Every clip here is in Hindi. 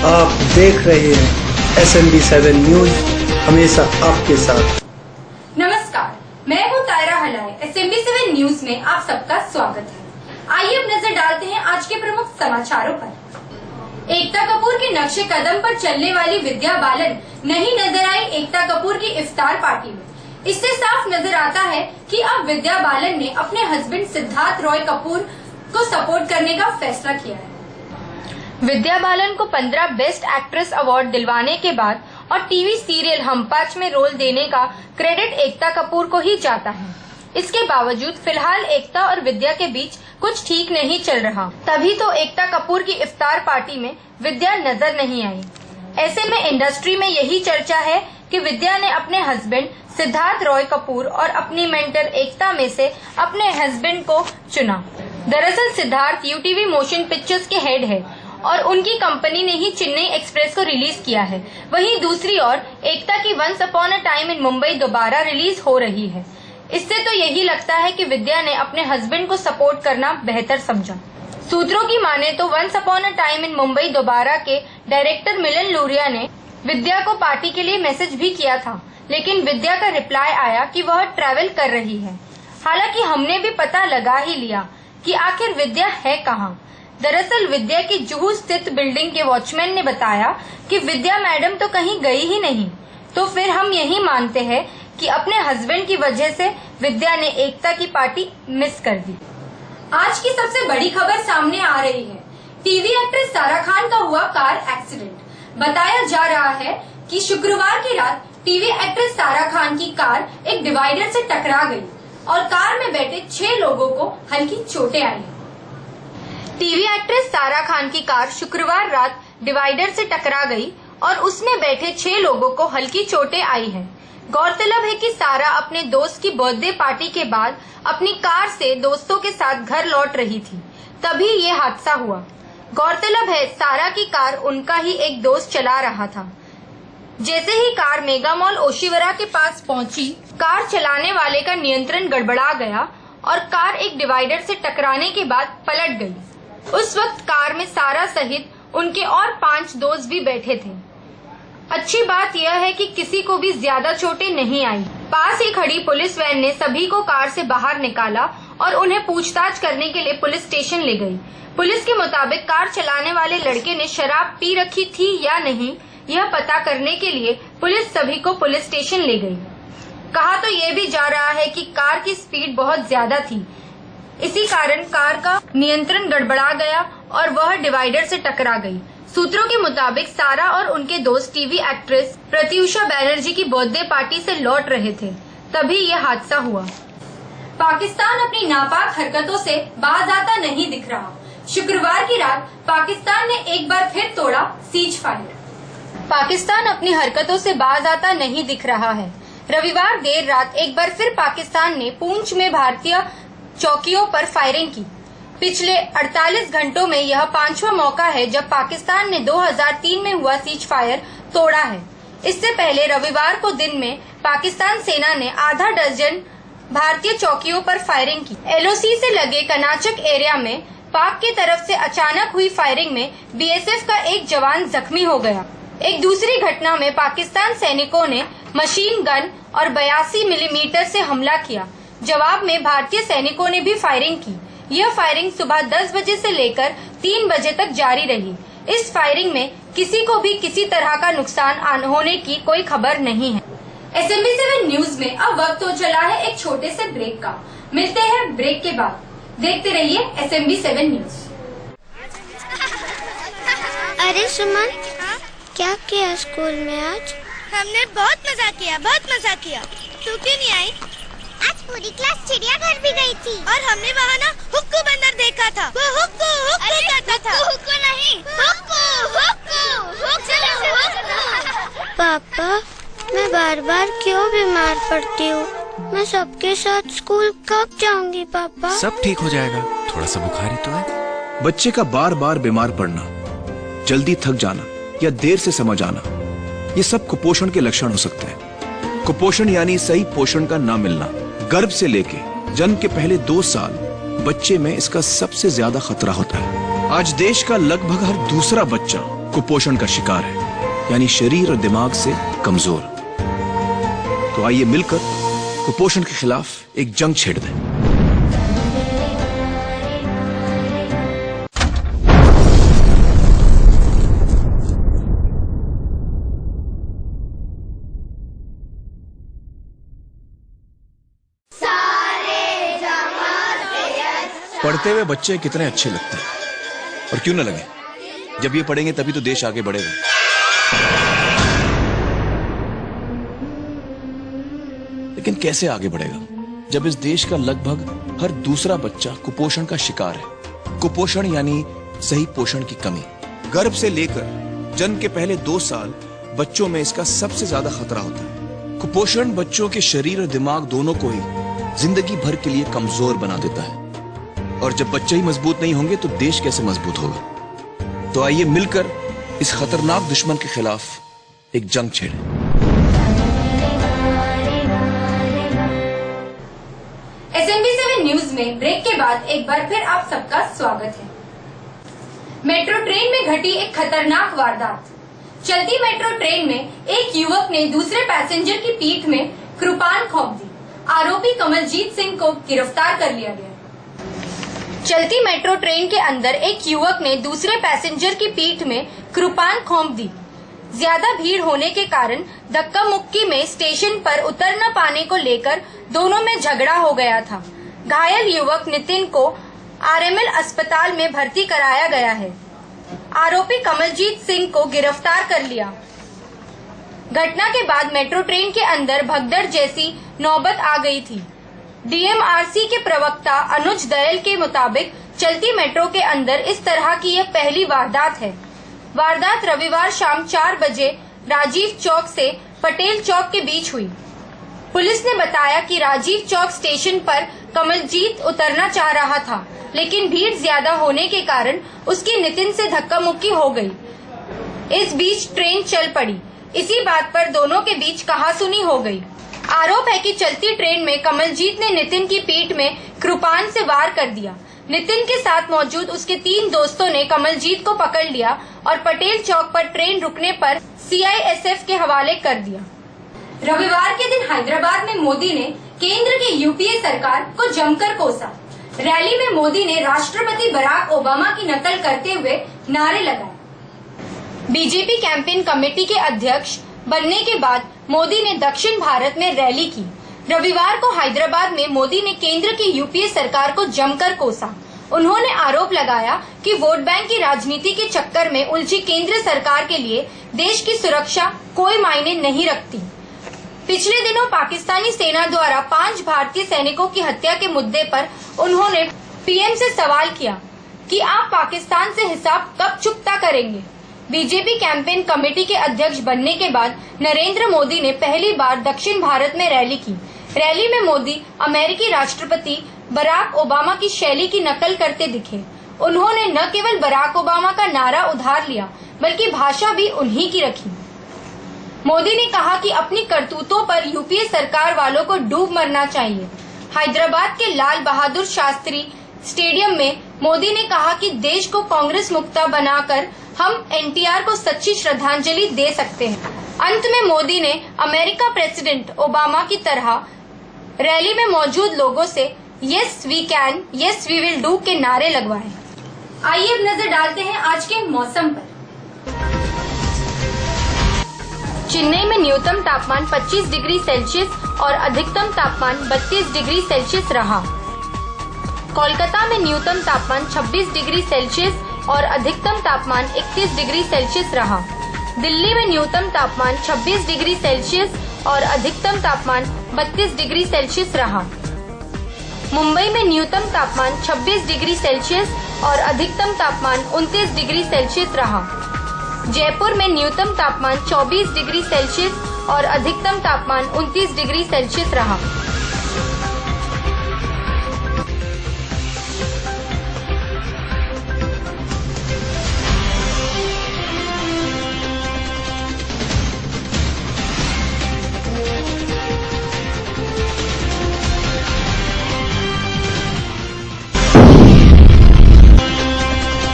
आप देख रहे हैं SMB7 न्यूज, हमेशा आपके साथ। नमस्कार, मैं हूँ तायरा हलाए। SMB7 न्यूज में आप सबका स्वागत है। आइए अब नजर डालते हैं आज के प्रमुख समाचारों पर। एकता कपूर के नक्शे कदम पर चलने वाली विद्या बालन नहीं नजर आई एकता कपूर की इफ्तार पार्टी में। इससे साफ नजर आता है कि अब विद्या बालन ने अपने हस्बैंड सिद्धार्थ रॉय कपूर को सपोर्ट करने का फैसला किया है। विद्या बालन को 15 बेस्ट एक्ट्रेस अवार्ड दिलवाने के बाद और टीवी सीरियल हम पांच में रोल देने का क्रेडिट एकता कपूर को ही जाता है। इसके बावजूद फिलहाल एकता और विद्या के बीच कुछ ठीक नहीं चल रहा। तभी तो एकता कपूर की इफ्तार पार्टी में विद्या नजर नहीं आई। ऐसे में इंडस्ट्री में यही चर्चा है कि विद्या ने अपने हस्बैंड सिद्धार्थ रॉय कपूर और अपनी मेंटर एकता में से अपने हस्बैंड को चुना। दरअसल सिद्धार्थ UTV मोशन पिक्चर्स के हेड है और उनकी कंपनी ने ही चेन्नई एक्सप्रेस को रिलीज किया है। वहीं दूसरी ओर एकता की once upon a time in Mumbai Dobaara release हो रही है। इससे तो यही लगता है कि विद्या ने अपने हस्बैंड को सपोर्ट करना बेहतर समझा। सूत्रों की माने तो once upon a time in Mumbai Dobaara के डायरेक्टर मिलन लूरिया ने विद्या को पार्टी के लिए मैसेज भी किया था, लेकिन विद्या का रिप्लाई आया कि वह ट्रैवल कर रही है। हालांकि हमने भी पता लगा ही लिया कि आखिर विद्या है कहाँ। दरअसल विद्या की जुहू स्थित बिल्डिंग के वॉचमैन ने बताया कि विद्या मैडम तो कहीं गई ही नहीं। तो फिर हम यही मानते हैं कि अपने हस्बैंड की वजह से विद्या ने एकता की पार्टी मिस कर दी। आज की सबसे बड़ी खबर सामने आ रही है। टीवी एक्ट्रेस सारा खान का हुआ कार एक्सीडेंट। बताया जा रहा है कि शुक्रवार की रात टीवी एक्ट्रेस सारा खान की कार एक डिवाइडर से टकरा गई और कार में बैठे 6 लोगों को हल्की चोटें आई। टीवी एक्ट्रेस सारा खान की कार शुक्रवार रात डिवाइडर से टकरा गई और उसमें बैठे 6 लोगों को हल्की चोटें आई है। गौरतलब है कि सारा अपने दोस्त की बर्थडे पार्टी के बाद अपनी कार से दोस्तों के साथ घर लौट रही थी, तभी ये हादसा हुआ। गौरतलब है सारा की कार उनका ही एक दोस्त चला रहा था। जैसे ही कार मेगा मॉल ओशिवरा के पास पहुंची, कार चलाने वाले का नियंत्रण गड़बड़ा गया और कार एक डिवाइडर से टकराने के बाद पलट गई। उस वक्त कार में सारा सहित उनके और 5 दोस्त भी बैठे थे। अच्छी बात यह है कि किसी को भी ज्यादा चोटें नहीं आई। पास ही खड़ी पुलिस वैन ने सभी को कार से बाहर निकाला और उन्हें पूछताछ करने के लिए पुलिस स्टेशन ले गई। पुलिस के मुताबिक कार चलाने वाले लड़के ने शराब पी रखी थी या नहीं, यह पता करने के लिए पुलिस सभी को पुलिस स्टेशन ले गई। कहा तो ये भी जा रहा है कि कार की स्पीड बहुत ज्यादा थी, इसी कारण कार का नियंत्रण गड़बड़ा गया और वह डिवाइडर से टकरा गई। सूत्रों के मुताबिक सारा और उनके दोस्त टीवी एक्ट्रेस प्रत्युषा बैनर्जी की बर्थडे पार्टी से लौट रहे थे, तभी यह हादसा हुआ। पाकिस्तान अपनी नापाक हरकतों से बाज आता नहीं दिख रहा। शुक्रवार की रात पाकिस्तान ने एक बार फिर तोड़ा सीज फायर। पाकिस्तान अपनी हरकतों से बाज आता नहीं दिख रहा है। रविवार देर रात एक बार फिर पाकिस्तान ने पूंछ में भारतीय चौकियों पर फायरिंग की। पिछले 48 घंटों में यह 5वां मौका है जब पाकिस्तान ने 2003 में हुआ सीज फायर तोड़ा है। इससे पहले रविवार को दिन में पाकिस्तान सेना ने आधा दर्जन भारतीय चौकियों पर फायरिंग की। LOC से लगे कनाचक एरिया में पाक की तरफ से अचानक हुई फायरिंग में BSF का एक जवान जख्मी हो गया। एक दूसरी घटना में पाकिस्तान सैनिकों ने मशीन गन और 82 मिलीमीटर से हमला किया। जवाब में भारतीय सैनिकों ने भी फायरिंग की। यह फायरिंग सुबह 10 बजे से लेकर 3 बजे तक जारी रही। इस फायरिंग में किसी को भी किसी तरह का नुकसान होने की कोई खबर नहीं है। SMB7 न्यूज में अब वक्त हो चला है एक छोटे से ब्रेक का। मिलते हैं ब्रेक के बाद। देखते रहिए SMB7 न्यूज। अरे सुमन, क्या किया स्कूल में आज? हमने बहुत मजा किया, बहुत मजा किया। तू क्यों नहीं आई? आज पूरी क्लास चिड़ियाघर भी गई थी और हमने वहाँ ना हुक्कू बंदर देखा था। वो हुक्कू हुक्कू करता था। हुक्कू नहीं, हुक्कू हुक्कू हुक्कू। पापा, मैं बार बार क्यों बीमार पड़ती हूँ? मैं सबके साथ स्कूल कब जाऊंगी पापा? सब ठीक हो जाएगा, थोड़ा सा बुखार ही तो है। बच्चे का बार बार बीमार पड़ना, जल्दी थक जाना या देर से समझ आना, ये सब कुपोषण के लक्षण हो सकते हैं। कुपोषण यानी सही पोषण का न मिलना। गर्भ से लेके जन्म के पहले 2 साल बच्चे में इसका सबसे ज्यादा खतरा होता है। आज देश का लगभग हर दूसरा बच्चा कुपोषण का शिकार है, यानी शरीर और दिमाग से कमजोर। तो आइए मिलकर कुपोषण के खिलाफ एक जंग छेड़ दें। पढ़ते हुए बच्चे कितने अच्छे लगते हैं, और क्यों न लगे। जब ये पढ़ेंगे तभी तो देश आगे बढ़ेगा। लेकिन कैसे आगे बढ़ेगा जब इस देश का लगभग हर दूसरा बच्चा कुपोषण का शिकार है। कुपोषण यानी सही पोषण की कमी। गर्भ से लेकर जन्म के पहले 2 साल बच्चों में इसका सबसे ज्यादा खतरा होता है। कुपोषण बच्चों के शरीर और दिमाग दोनों को ही जिंदगी भर के लिए कमजोर बना देता है, और जब बच्चे ही मजबूत नहीं होंगे तो देश कैसे मजबूत होगा। तो आइए मिलकर इस खतरनाक दुश्मन के खिलाफ एक जंग छेड़ें। SMB7 न्यूज में ब्रेक के बाद एक बार फिर आप सबका स्वागत है। मेट्रो ट्रेन में घटी एक खतरनाक वारदात। चलती मेट्रो ट्रेन में एक युवक ने दूसरे पैसेंजर की पीठ में कृपान घोंप दी। आरोपी कमलजीत सिंह को गिरफ्तार कर लिया गया। चलती मेट्रो ट्रेन के अंदर एक युवक ने दूसरे पैसेंजर की पीठ में कृपान घोंप दी। ज्यादा भीड़ होने के कारण धक्का मुक्की में स्टेशन पर उतर न पाने को लेकर दोनों में झगड़ा हो गया था। घायल युवक नितिन को RML अस्पताल में भर्ती कराया गया है। आरोपी कमलजीत सिंह को गिरफ्तार कर लिया। घटना के बाद मेट्रो ट्रेन के अंदर भगदड़ जैसी नौबत आ गई थी। DMRC के प्रवक्ता अनुज दयाल के मुताबिक चलती मेट्रो के अंदर इस तरह की यह पहली वारदात है। वारदात रविवार शाम 4 बजे राजीव चौक से पटेल चौक के बीच हुई। पुलिस ने बताया कि राजीव चौक स्टेशन पर कमलजीत उतरना चाह रहा था, लेकिन भीड़ ज्यादा होने के कारण उसकी नितिन से धक्का मुक्की हो गई। इस बीच ट्रेन चल पड़ी। इसी बात पर दोनों के बीच कहासुनी हो गई। आरोप है कि चलती ट्रेन में कमलजीत ने नितिन की पीठ में कृपान से वार कर दिया। नितिन के साथ मौजूद उसके 3 दोस्तों ने कमलजीत को पकड़ लिया और पटेल चौक पर ट्रेन रुकने पर CISF के हवाले कर दिया। रविवार के दिन हैदराबाद में मोदी ने केंद्र की UPA सरकार को जमकर कोसा। रैली में मोदी ने राष्ट्रपति बराक ओबामा की नकल करते हुए नारे लगाए। बीजेपी कैंपेन कमेटी के अध्यक्ष बनने के बाद मोदी ने दक्षिण भारत में रैली की। रविवार को हैदराबाद में मोदी ने केंद्र की UPA सरकार को जमकर कोसा। उन्होंने आरोप लगाया कि वोट बैंक की राजनीति के चक्कर में उलझी केंद्र सरकार के लिए देश की सुरक्षा कोई मायने नहीं रखती। पिछले दिनों पाकिस्तानी सेना द्वारा 5 भारतीय सैनिकों की हत्या के मुद्दे पर उन्होंने PM से सवाल किया कि आप पाकिस्तान से हिसाब कब चुकता करेंगे। बीजेपी कैंपेन कमेटी के अध्यक्ष बनने के बाद नरेंद्र मोदी ने पहली बार दक्षिण भारत में रैली की। रैली में मोदी अमेरिकी राष्ट्रपति बराक ओबामा की शैली की नकल करते दिखे। उन्होंने न केवल बराक ओबामा का नारा उधार लिया, बल्कि भाषा भी उन्हीं की रखी। मोदी ने कहा कि अपनी करतूतों पर UPA सरकार वालों को डूब मरना चाहिए। हैदराबाद के लाल बहादुर शास्त्री स्टेडियम में मोदी ने कहा कि देश को कांग्रेस मुक्त बनाकर हम NTR को सच्ची श्रद्धांजलि दे सकते हैं। अंत में मोदी ने अमेरिका प्रेसिडेंट ओबामा की तरह रैली में मौजूद लोगों से yes we can, yes we will do के नारे लगवाए। आइए अब नजर डालते हैं आज के मौसम पर। चेन्नई में न्यूनतम तापमान 25 डिग्री सेल्सियस और अधिकतम तापमान 32 डिग्री सेल्सियस रहा। कोलकाता में न्यूनतम तापमान 26 डिग्री सेल्सियस और अधिकतम तापमान 31 डिग्री सेल्सियस रहा। दिल्ली में न्यूनतम तापमान 26 डिग्री सेल्सियस और अधिकतम तापमान 32 डिग्री सेल्सियस रहा। मुंबई में न्यूनतम तापमान 26 डिग्री सेल्सियस और अधिकतम तापमान 29 डिग्री सेल्सियस रहा। जयपुर में न्यूनतम तापमान 24 डिग्री सेल्सियस और अधिकतम तापमान 29 डिग्री सेल्सियस रहा।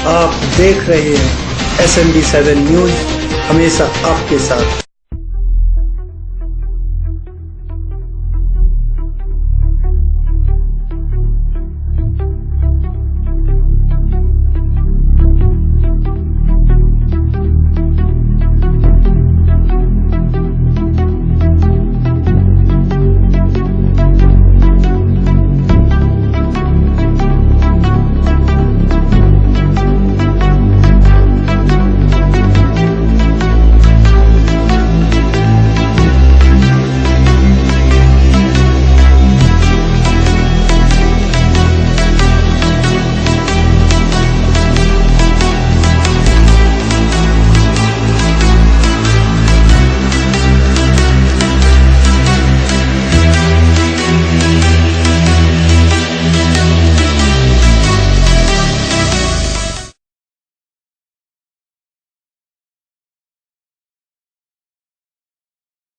आप देख रहे हैं SMB7 न्यूज हमेशा आपके साथ।